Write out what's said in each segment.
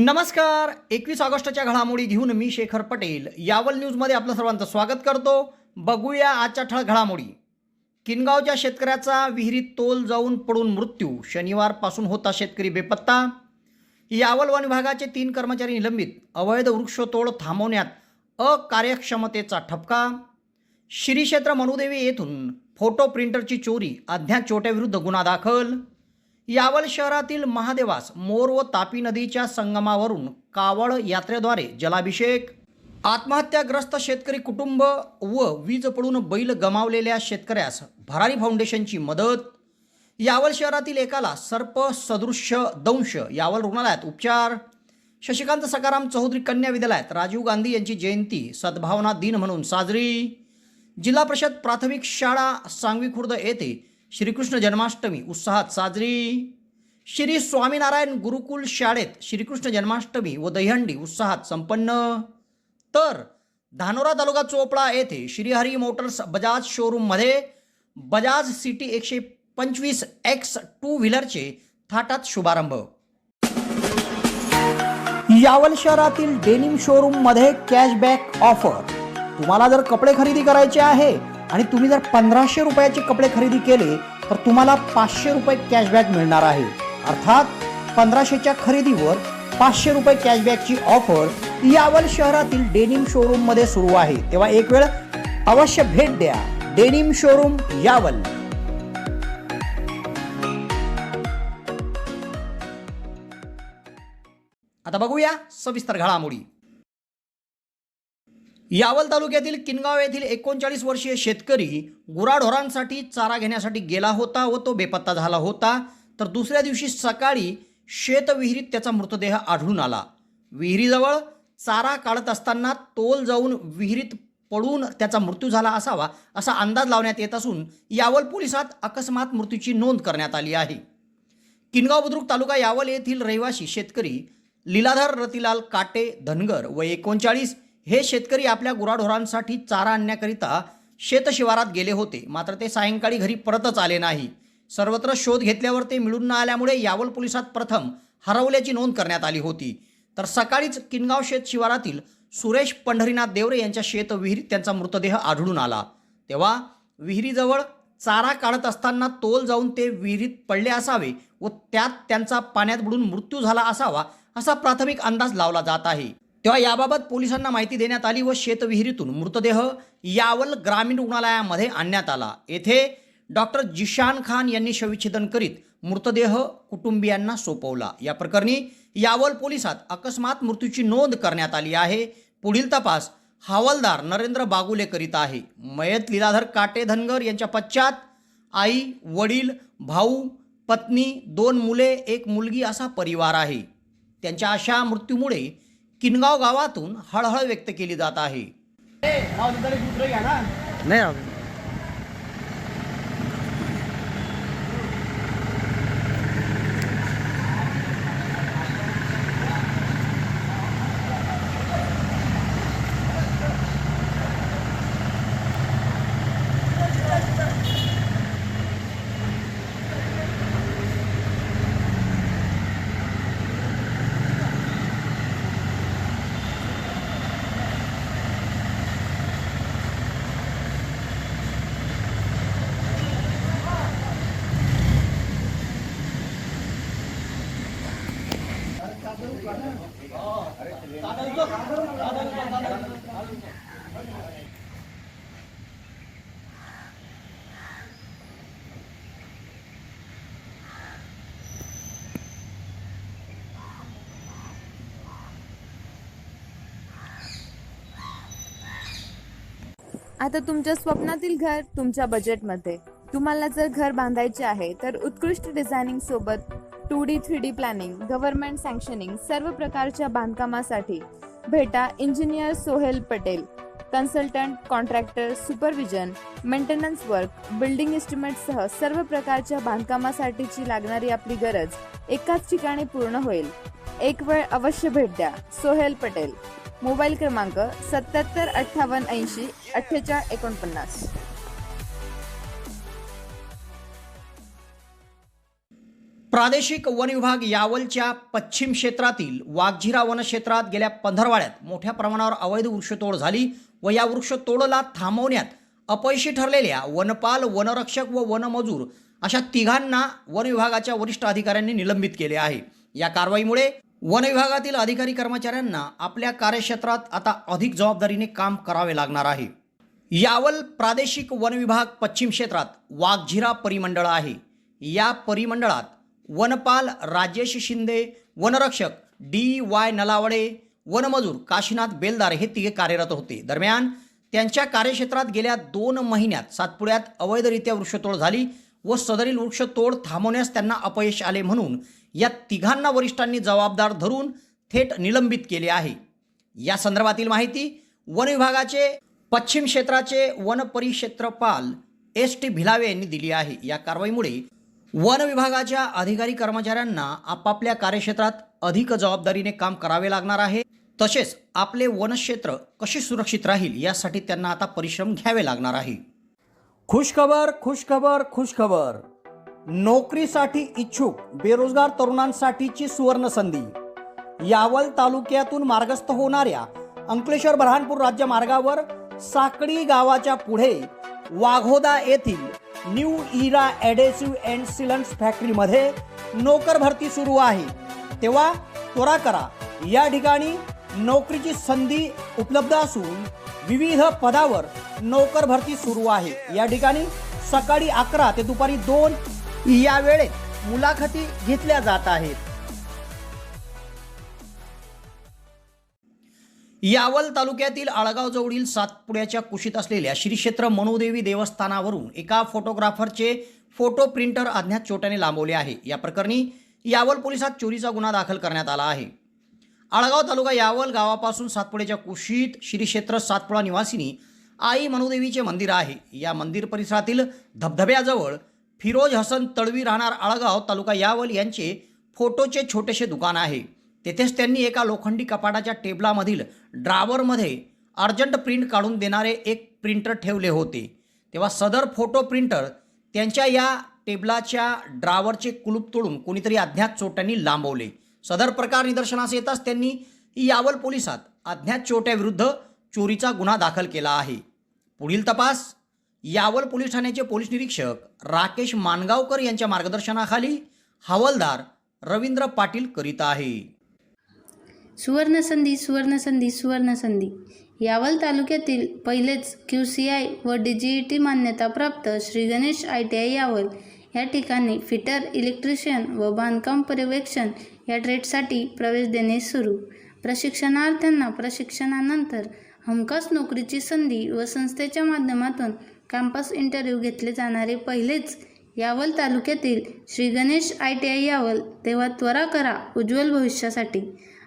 नमस्कार. 21 ऑगस्टच्या घडामोडी घेऊन मी शेखर पटेल यावल न्यूजमध्ये आपलं सर्वांचं स्वागत करतो. बघूया आजच्या ठळक घडामोडी. किनगावच्या शेतकऱ्याचा विहिरीत तोल जाऊन पडून मृत्यू. शनिवारपासून होता शेतकरी बेपत्ता. यावल वन विभागाचे 3 कर्मचारी निलंबित. अवैध वृक्षतोड थांबवण्यात अकार्यक्षमतेचा ठपका. श्री क्षेत्र मनुदेवी येथून फोटो प्रिंटरची चोरी. अज्ञात चोरट्याविरुद्ध गुन्हा दाखल. यावल शहरातील महादेवास मोर व तापी नदीच्या संगमावरून कावड यात्रेद्वारे जलाभिषेक. आत्महत्याग्रस्त शेतकरी कुटुंब व वीज पडून बैल गमावलेल्या शेतकऱ्यास भरारी फाउंडेशनची मदत. यावल शहरातील एकाला सर्प सदृश्य दंश. यावल रुग्णालयात उपचार. शशिकांत सकाराम चौधरी कन्या विद्यालयात राजीव गांधी यांची जयंती सद्भावना दिन म्हणून साजरी. जिल्हा परिषद प्राथमिक शाळा सांगवी खुर्द येथे श्रीकृष्ण जन्माष्टमी उत्साहात साजरी. श्री स्वामीनारायण गुरुकुल शाळेत श्रीकृष्ण जन्माष्टमी व दहीहंडी उत्साहात संपन्न. तर धानोरा तालुका चोपडा येथे श्रीहरी मोटर्स बजाज शोरूममध्ये बजाज सिटी 125X टू व्हीलरचे थाटात शुभारंभ. यावल शहरातील डेनिम शोरूममध्ये कॅशबॅक ऑफर. तुम्हाला जर कपडे खरेदी करायचे आहे आणि तुम्ही जर 1500 रुपयाचे कपडे खरेदी केले तर तुम्हाला 500 रुपये कॅशबॅक मिळणार आहे. अर्थात 1500च्या खरेदीवर 500 रुपये कॅशबॅकची ऑफर यावल शहरातील डेनिम शोरूममध्ये सुरू आहे. तेव्हा एक वेळ अवश्य भेट द्या. Denim showroom Yawal. आता बघूया सविस्तर घडामोडी. यावल तालुक्यातील किनगाव येथील 39 वर्षीय शेतकरी गुराढोरांसाठी चारा घेण्यासाठी गेला होता व तो बेपत्ता झाला होता. तर दुसऱ्या दिवशी सकाळी शेतविहिरीत त्याचा मृतदेह आढळून आला. विहिरीजवळ चारा काढत असताना तोल जाऊन विहिरीत पडून त्याचा मृत्यू झाला असावा असा अंदाज लावण्यात येत असून यावल पोलिसात अकस्मात मृत्यूची नोंद करण्यात आली आहे. किनगाव बुद्रुक तालुका यावल येथील रहिवासी शेतकरी लीलाधर रतिलाल काटे धनगर व 39 हे शेतकरी आपल्या गुराढोरांसाठी चारा आणण्याकरिता शेतशिवारात गेले होते. मात्र ते सायंकाळी घरी परतच आले नाही. सर्वत्र शोध घेतल्यावर ते मिळून न आल्यामुळे यावल पोलिसात प्रथम हरवल्याची नोंद करण्यात आली होती. तर सकाळीच किनगाव शेत शिवारातील सुरेश पंढरीनाथ देवरे यांच्या शेतविहिरीत त्यांचा मृतदेह आढळून आला. तेव्हा विहिरीजवळ चारा काढत असताना तोल जाऊन ते विहिरीत पडले असावे व त्यात त्यांचा पाण्यात बुडून मृत्यू झाला असावा असा प्राथमिक अंदाज लावला जात आहे. तेव्हा याबाबत पोलिसांना माहिती देण्यात आली व शेतविहिरीतून मृतदेह यावल ग्रामीण रुग्णालयामध्ये आणण्यात आला. येथे डॉक्टर जिशान खान यांनी शवविच्छेदन करीत मृतदेह कुटुंबियांना सोपवला. या प्रकरणी यावल पोलिसात अकस्मात मृत्यूची नोंद करण्यात आली आहे. पुढील तपास हवालदार नरेंद्र बागुले करीत आहे. मयत लीलाधर काटे धनगर यांच्या पश्चात आई, वडील, भाऊ, पत्नी, 2 मुले, 1 मुलगी असा परिवार आहे. त्यांच्या अशा मृत्यूमुळे किनगाव गावातून हळहळ व्यक्त केली जात आहे. आता तुमच्या स्वप्नातील घर तुमच्या बजेटमध्ये. तुम्हाला जर घर बांधायचे आहे तर उत्कृष्ट डिझायनिंग सोबत 2D 3D प्लॅनिंग, गव्हर्नमेंट सँक्शनिंग सर्व प्रकारच्या बांधकामासाठी भेटा engineer Sohel Patel. Consultant, contractor, supervision, maintenance work, building एस्टिमेटसह सर्व प्रकारच्या बांधकामासाठीची लागणारी आपली गरज एकाच ठिकाणी पूर्ण होईल. एक वेळ अवश्य भेट द्या. सोहेल पटेल. मोबाईल क्रमांक 77 58 80 48 49. प्रादेशिक वन विभाग यावलच्या पश्चिम क्षेत्रातील वाघझिरा वनक्षेत्रात गेल्या पंधरवाड्यात मोठ्या प्रमाणावर अवैध वृक्षतोड झाली व या वृक्षतोडला थांबवण्यात अपयशी ठरलेल्या वनपाल, वनरक्षक व वनमजूर अशा तिघांना वन विभागाच्या वरिष्ठ अधिकाऱ्यांनी निलंबित केले आहे। या कारवाईमुळे वन विभागातील अधिकारी कर्मचाऱ्यांना आपल्या कार्यक्षेत्रात आता अधिक जबाबदारीने काम करावे लागणार आहे। यावल प्रादेशिक वन विभाग पश्चिम क्षेत्रात वाघझिरा परिमंडळ आहे। या परिमंडळात वनपाल राजेश शिंदे, वनरक्षक DY नलावडे, वनमजूर काशीनाथ बेलदार हे तिघे कार्यरत होते। दरम्यान त्यांच्या कार्यक्षेत्रात गेल्या 2 महिन्यात सातपुड्यात अवैधरित्या वृक्षतोड झाली व सदरील वृक्षतोड थांबवण्यास त्यांना अपयश आले म्हणून या तिघांना वरिष्ठांनी जबाबदार धरून थेट निलंबित केले आहे। या संदर्भातील माहिती वन विभागाचे पश्चिम क्षेत्राचे वन परिक्षेत्रपाल ST भिलावे यांनी दिली आहे। या कारवाईमुळे वन विभागाच्या अधिकारी कर्मचाऱ्यांना आपापल्या कार्यक्षेत्रात अधिक जबाबदारीने काम करावे लागणार आहे। तसेच आपले वनक्षेत्र कसे सुरक्षित राहील यासाठी त्यांना आता परिश्रम घ्यावे लागणार आहे। खुशखबर खुशखबर खुशखबर, नोकरीसाठी इच्छुक बेरोजगार तरुणांसाठीची सुवर्ण संधी। यावल तालुक्यातून मार्गस्थ होणाऱ्या अंकलेश्वर बऱ्हाणपूर राज्य मार्गावर साकडी गावाच्या पुढे वाघोदा येथील न्यू इरा ॲडेसिव्ह अँड सीलंट्स फॅक्टरीमध्ये नोकर भरती सुरू आहे, तेव्हा त्वरा करा। या ठिकाणी नोकरीची संधी उपलब्ध असून विविध पदावर नोकर भरती सुरू आहे। या ठिकाणी सकाळी 11 ते दुपारी 2 या वेळेत मुलाखती घेतल्या जात आहेत। यावल तालुक्यातील आळगाव जवळील सातपुड्याच्या कुशीत असलेल्या श्री क्षेत्र मनोदेवी देवस्थानावरून एका फोटोग्राफरचे फोटो प्रिंटर अज्ञात चोरट्याने लांबवले आहे। या प्रकरणी यावल पोलिसात चोरीचा गुन्हा दाखल करण्यात आला आहे। आळगाव तालुका यावल गावापासून सातपुड्याच्या कुशीत श्री क्षेत्र सातपुडा निवासिनी आई मनोदेवीचे मंदिर आहे। या मंदिर परिसरातील धबधब्याजवळ फिरोज हसन तळवी राहणार आळगाव तालुका यावल यांचे फोटोचे छोटेसे दुकान आहे। तेथेच त्यांनी एका लोखंडी कपाटाच्या टेबलामधील ड्रावरमध्ये अर्जंट प्रिंट काढून देणारे एक प्रिंटर ठेवले होते, तेव्हा सदर फोटो प्रिंटर त्यांच्या या टेबलाच्या ड्रावरचे कुलूप तोडून कोणीतरी अज्ञात चोरट्यांनी लांबवले। सदर प्रकार निदर्शनास येताच त्यांनी यावल पोलिसात अज्ञात चोरट्याविरुद्ध चोरीचा गुन्हा दाखल केला आहे। पुढील तपास यावल पोलीस ठाण्याचे पोलीस निरीक्षक राकेश मानगावकर यांच्या मार्गदर्शनाखाली हवालदार रवींद्र पाटील करीत आहे। सुवर्णसंधी सुवर्णसंधी सुवर्णसंधी यावल तालुक्यातील पहिलेच QCI व DGET मान्यताप्राप्त श्री गणेश ITI यावल या ठिकाणी फिटर, इलेक्ट्रिशियन व बांधकाम पर्यवेक्षण या ट्रेडसाठी प्रवेश देणे सुरू। प्रशिक्षणार्थ्यांना प्रशिक्षणानंतर हमखास नोकरीची संधी व संस्थेच्या माध्यमातून कॅम्पस इंटरव्ह्यू घेतले जाणारे पहिलेच यावल तालुक्यातील श्री गणेश ITI यावल, तेव्हा त्वरा करा उज्ज्वल भविष्यासाठी।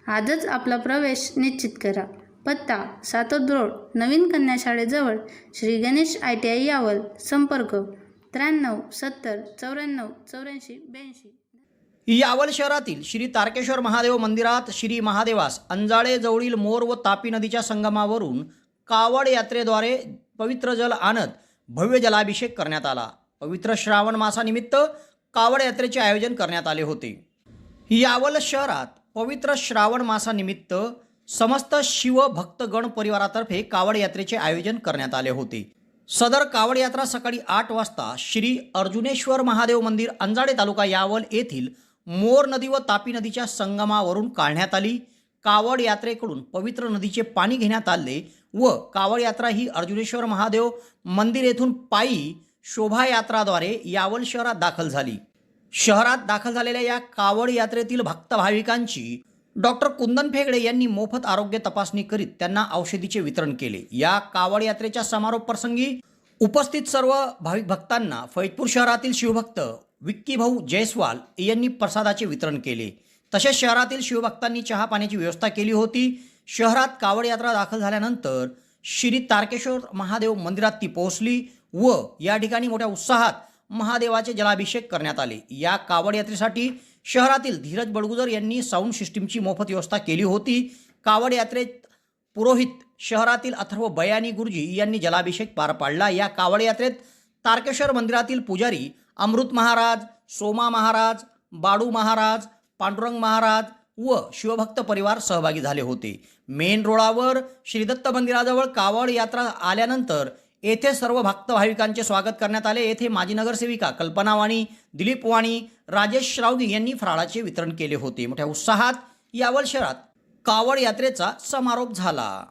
आजच आपला प्रवेश निश्चित करा। पत्ता सातोद रोड, नवीन कन्या शाळेजवळ, श्री गणेश ITI यावल। संपर्क 93 70 94 84 82। यावल शहरातील श्री तारकेश्वर महादेव मंदिरात श्री महादेवास अंजाळे जवळील मोर व तापी नदीच्या संगमावरून कावड यात्रेद्वारे पवित्र जल आणत भव्य जलाभिषेक करण्यात आला। पवित्र श्रावण मासानिमित्त कावड यात्रेचे आयोजन करण्यात आले होते। यावल शहरात पवित्र श्रावण मासानिमित्त समस्त शिवभक्तगण परिवारातर्फे कावड यात्रेचे आयोजन करण्यात आले होते। सदर कावड यात्रा सकाळी 8 वाजता श्री अर्जुनेश्वर महादेव मंदिर, अंजाळे तालुका यावल येथील मोर नदी व तापी नदीच्या संगमावरून काढण्यात आली। कावड यात्रेकडून पवित्र नदीचे पाणी घेण्यात आले व कावड यात्रा ही अर्जुनेश्वर महादेव मंदिर येथून पायी शोभायात्राद्वारे यावल शहरात दाखल झाली। शहरात दाखल झालेल्या या कावड यात्रेतील भक्त भाविकांची डॉक्टर कुंदन फेगडे यांनी मोफत आरोग्य तपासणी करीत त्यांना औषधीचे वितरण केले। या कावड यात्रेच्या समारोप प्रसंगी उपस्थित सर्व भाविक भक्तांना फैजपूर शहरातील शिवभक्त विक्की भाऊ जयस्वाल यांनी प्रसादाचे वितरण केले। तसेच शहरातील शिवभक्तांनी चहा पाण्याची व्यवस्था केली होती। शहरात कावड यात्रा दाखल झाल्यानंतर श्री तारकेश्वर महादेव मंदिरात ती पोहोचली व या ठिकाणी मोठ्या उत्साहात महादेवाचे जलाभिषेक करण्यात आले। या कावड यात्रेसाठी शहरातील धीरज बडगुजर यांनी साऊंड सिस्टीमची मोफत व्यवस्था केली होती। कावड यात्रेत पुरोहित शहरातील अथर्व बयानी गुरुजी यांनी जलाभिषेक पार पाडला। या कावड यात्रेत तारकेश्वर मंदिरातील पुजारी अमृत महाराज, सोमा महाराज, बाडू महाराज, पांडुरंग महाराज व शिवभक्त परिवार सहभागी झाले होते. मेन रोडावर श्री दत्त मंदिराजवळ कावड यात्रा आल्यानंतर येथे सर्व भक्त भाविकांचे स्वागत करण्यात आले. येथे माजी नगरसेविका कल्पना वाणी, दिलीप वाणी, राजेश श्रावगी यांनी फराळाचे वितरण केले होते. मोठ्या उत्साहात यावल शहरात कावड यात्रेचा समारोप झाला.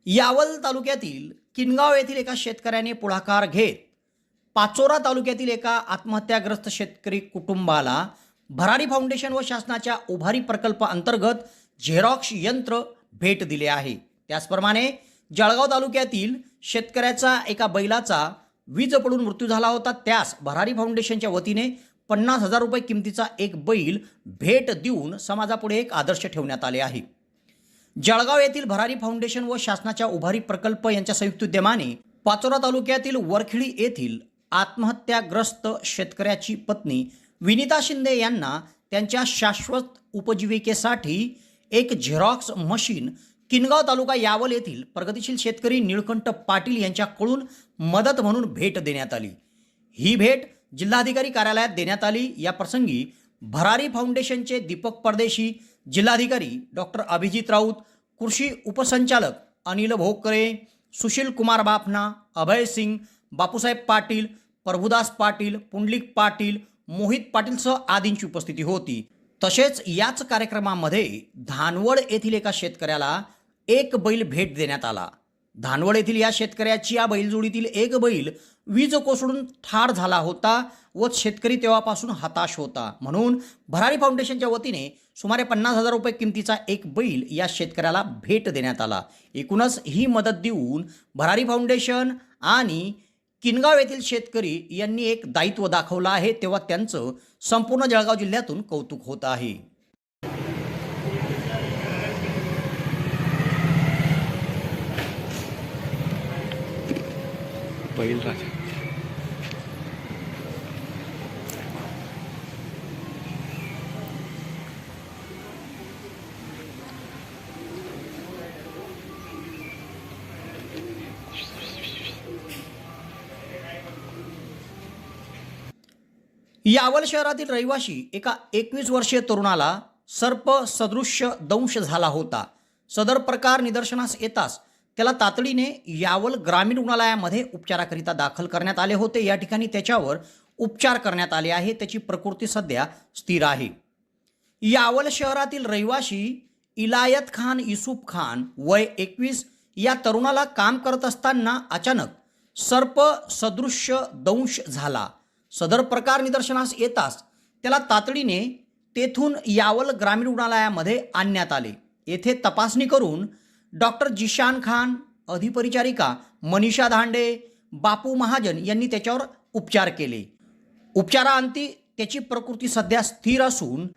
यावल तालुक्यातील किनगाव येथील एका शेतकऱ्याने पुढाकार घेत पाचोरा तालुक्यातील एका आत्महत्याग्रस्त शेतकरी कुटुंबाला भरारी फाउंडेशन व शासनाच्या उभारी प्रकल्प अंतर्गत झेरॉक्स यंत्र भेट दिले आहे. त्याचप्रमाणे जळगाव तालुक्यातील शेतकऱ्याचा एका बैलाचा वीज पडून मृत्यू झाला होता. त्यास भरारी फाउंडेशनच्या वतीने 50,000 रुपये किमतीचा एक बैल भेट देऊन समाजापुढे एक आदर्श ठेवण्यात आले आहे. जळगाव येथील भरारी फाउंडेशन व शासनाच्या उभारी प्रकल्प यांच्या संयुक्त उद्यमाने पाचोरा तालुक्यातील वरखिडी येथील आत्महत्याग्रस्त शेतकऱ्याची पत्नी विनिता शिंदे यांना त्यांच्या शाश्वत उपजीविकेसाठी एक झेरॉक्स मशीन किनगाव तालुका यावल येथील प्रगतिशील शेतकरी निळकंठ पाटील यांच्याकडून मदत म्हणून भेट देण्यात आली. ही भेट जिल्हाधिकारी कार्यालयात देण्यात आली. या प्रसंगी भरारी फाउंडेशनचे दीपक परदेशी, जिल्हाधिकारी डॉक्टर अभिजित राऊत, कृषी उपसंचालक अनिल भोकरे, सुशील कुमार बाफना, अभय सिंग, बापूसाहेब पाटील, प्रभुदास पाटील, पुंडलिक पाटील, मोहित पाटीलसह आदींची उपस्थिती होती. तसेच याच कार्यक्रमामध्ये धानवड येथील एका शेतकऱ्याला एक बैल भेट देण्यात आला. धानवड येथील या शेतकऱ्याची या बैलजोडीतील एक बैल वीज कोसळून ठार झाला होता व शेतकरी तेव्हापासून हताश होता. म्हणून भरारी फाउंडेशनच्या वतीने सुमारे 50,000 रुपये किमतीचा एक बैल या शेतकऱ्याला भेट देण्यात आला. एकूणच ही मदत देऊन भरारी फाउंडेशन आणि किनगाव येथील शेतकरी यांनी एक दायित्व दाखवलं आहे, तेव्हा त्यांचं संपूर्ण जळगाव जिल्ह्यातून कौतुक होत आहे. यावल शहरातील रहिवाशी एका 21 वर्षीय तरुणाला सर्प सदृश्य दंश झाला होता. सदर प्रकार निदर्शनास येताच त्याला तातडीने यावल ग्रामीण रुग्णालयामध्ये उपचाराकरिता दाखल करण्यात आले होते. या ठिकाणी त्याच्यावर उपचार करण्यात आले आहे. त्याची प्रकृती सध्या स्थिर आहे. यावल शहरातील रहिवाशी इलायत खान युसुफ खान वय 21 या तरुणाला काम करत असताना अचानक सर्प सदृश्य दंश झाला. सदर प्रकार निदर्शनास येताच त्याला तातडीने तेथून यावल ग्रामीण रुग्णालयामध्ये आणण्यात आले. येथे तपासणी करून डॉक्टर जिशान खान, अधिपरिचारिका मनीषा धांडे, बापू महाजन यांनी त्याच्यावर उपचार केले. उपचारांती त्याची प्रकृती सध्या स्थिर असून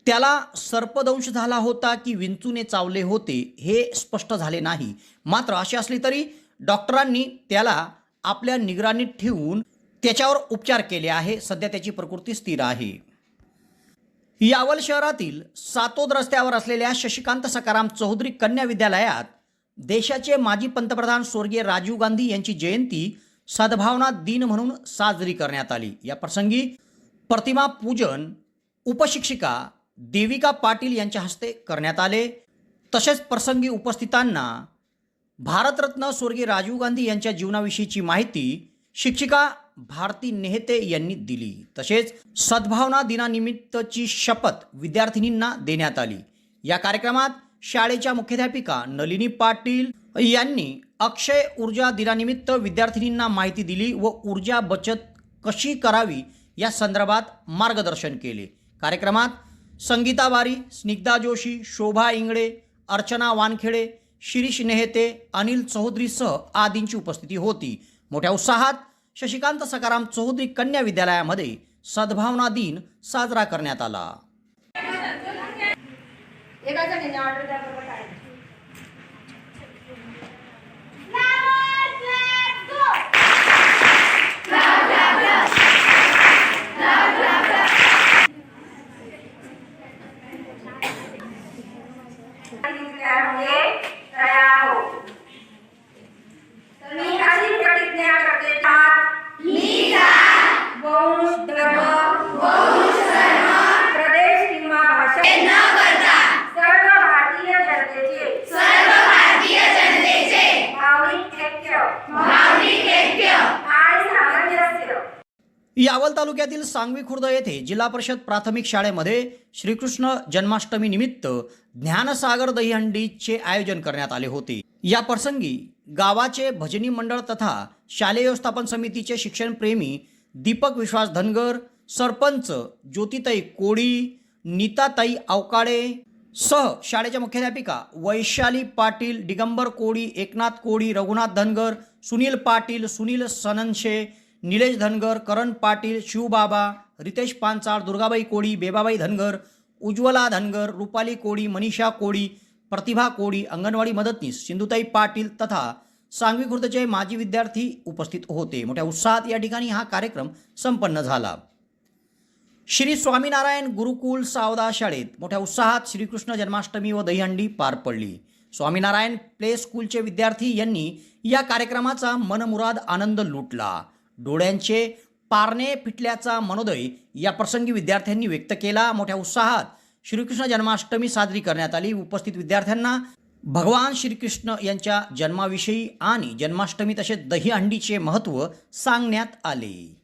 त्याला सर्पदंश झाला होता की विंचूने चावले होते हे स्पष्ट झाले नाही. मात्र असे असले तरी डॉक्टरांनी त्याला आपल्या निगराणीत ठेवून त्याच्यावर उपचार केले आहे. सध्या त्याची प्रकृती स्थिर आहे. यावल शहरातील सातोद रस्त्यावर असलेल्या शशिकांत सखाराम चौधरी कन्या विद्यालयात देशाचे माजी पंतप्रधान स्वर्गीय राजीव गांधी यांची जयंती सद्भावना दिन म्हणून साजरी करण्यात आली. या प्रसंगी प्रतिमा पूजन उपशिक्षिका देविका पाटील यांच्या हस्ते करण्यात आले. तसेच प्रसंगी उपस्थितांना भारतरत्न स्वर्गीय राजीव गांधी यांच्या जीवनाविषयीची माहिती शिक्षिका भारती नेहते यांनी दिली. तसेच सद्भावना दिनानिमित्तची शपथ विद्यार्थिनींना देण्यात आली. या कार्यक्रमात शाळेच्या मुख्याध्यापिका नलिनी पाटील यांनी अक्षय ऊर्जा दिनानिमित्त विद्यार्थिनींना माहिती दिली व ऊर्जा बचत कशी करावी या संदर्भात मार्गदर्शन केले. कार्यक्रमात संगीता बारी, स्निग्धा जोशी, शोभा इंगळे, अर्चना वानखेडे, शिरीष नेहते, अनिल चौधरीसह आदींची उपस्थिती होती. मोठ्या उत्साहात शशिकांत सखाराम चौधरी कन्या विद्यालयामध्ये सद्भावना दिन साजरा करण्यात आला. यावल तालुक्यातील सांगवी खुर्द येथे जिल्हा परिषद प्राथमिक शाळेमध्ये श्रीकृष्ण जन्माष्टमी निमित्त ज्ञानसागर दहीहंडीचे आयोजन करण्यात आले होते. या प्रसंगी गावाचे भजनी मंडळ तथा शालेय व्यवस्थापन समितीचे शिक्षणप्रेमी दीपक विश्वास धनगर, सरपंच ज्योतिताई कोळी, नीताताई अवकाळे सह शाळेच्या मुख्याध्यापिका वैशाली पाटील, दिगंबर कोळी, एकनाथ कोळी, रघुनाथ धनगर, सुनील पाटील, सुनील सननशे, निलेश धनगर, करण पाटील, शिवबाबा, रितेश पांचाळ, दुर्गाबाई कोळी, बेबाबाई धनगर, उज्ज्वला धनगर, रुपाली कोळी, मनीषा कोळी, प्रतिभा कोळी, अंगणवाडी मदतनीस सिंधुताई पाटील तथा सांगवी खुर्दचे माजी विद्यार्थी उपस्थित होते. मोठ्या उत्साहात या ठिकाणी हा कार्यक्रम संपन्न झाला. श्री स्वामीनारायण गुरुकुल सावदा शाळेत मोठ्या उत्साहात श्रीकृष्ण जन्माष्टमी व दहीहंडी पार पडली. स्वामीनारायण प्ले स्कूलचे विद्यार्थी यांनी या कार्यक्रमाचा मनमुराद आनंद लुटला. डोळ्यांचे पारणे फिटल्याचा मनोदय या प्रसंगी विद्यार्थ्यांनी व्यक्त केला. मोठ्या उत्साहात श्रीकृष्ण जन्माष्टमी साजरी करण्यात आली. उपस्थित विद्यार्थ्यांना भगवान श्रीकृष्ण यांच्या जन्माविषयी आणि जन्माष्टमी तसेच दहीहंडीचे महत्त्व सांगण्यात आले.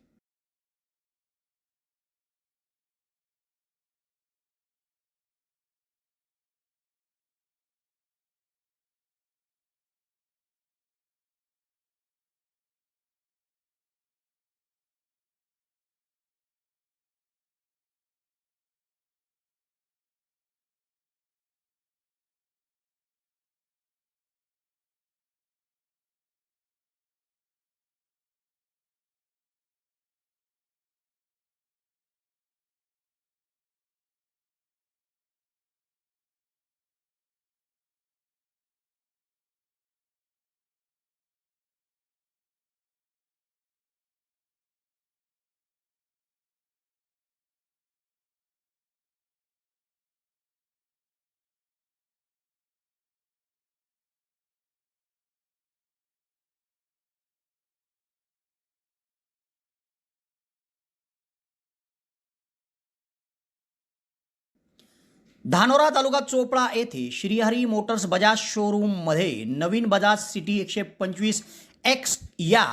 धानोरा तालुका चोपडा येथे श्रीहरी मोटर्स बजाज शोरूममध्ये नवीन बजाज सिटी 125X या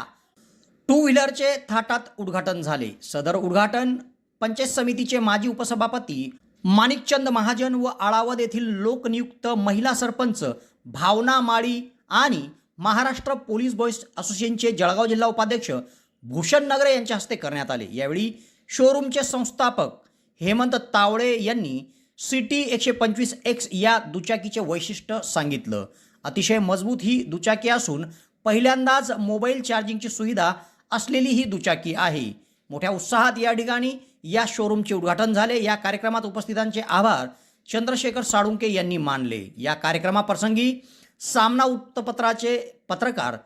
टू व्हीलरचे थाटात उद्घाटन झाले. सदर उद्घाटन पंचायत समितीचे माजी उपसभापती माणिकचंद महाजन व आळावद येथील लोकनियुक्त महिला सरपंच भावना माळी आणि महाराष्ट्र पोलीस बॉईज असोसिएशनचे जळगाव जिल्हा उपाध्यक्ष भूषण नगरे यांच्या हस्ते करण्यात आले. यावेळी शोरूमचे संस्थापक हेमंत तावळे यांनी सिटी 125X या दुचाकीचे वैशिष्ट्य सांगितलं. अतिशय मजबूत ही दुचाकी असून पहिल्यांदाच मोबाईल चार्जिंगची सुविधा असलेली ही दुचाकी आहे. मोठ्या उत्साहात या ठिकाणी या शोरूमचे उद्घाटन झाले. या कार्यक्रमात उपस्थितांचे आभार चंद्रशेखर साळुंके यांनी मानले. या कार्यक्रमाप्रसंगी सामना वृत्तपत्राचे पत्रकार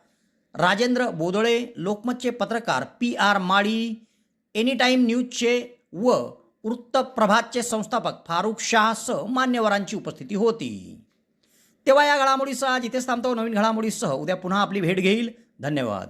राजेंद्र बोदळे, लोकमतचे पत्रकार PR माळी, एनीटाईम न्यूजचे व वृत्तप्रभातचे संस्थापक फारुख शाहसह मान्यवरांची उपस्थिती होती. तेव्हा या घडामोडीसह आज इथेच थांबतो. नवीन घडामोडीसह उद्या पुन्हा आपली भेट घेईल. धन्यवाद.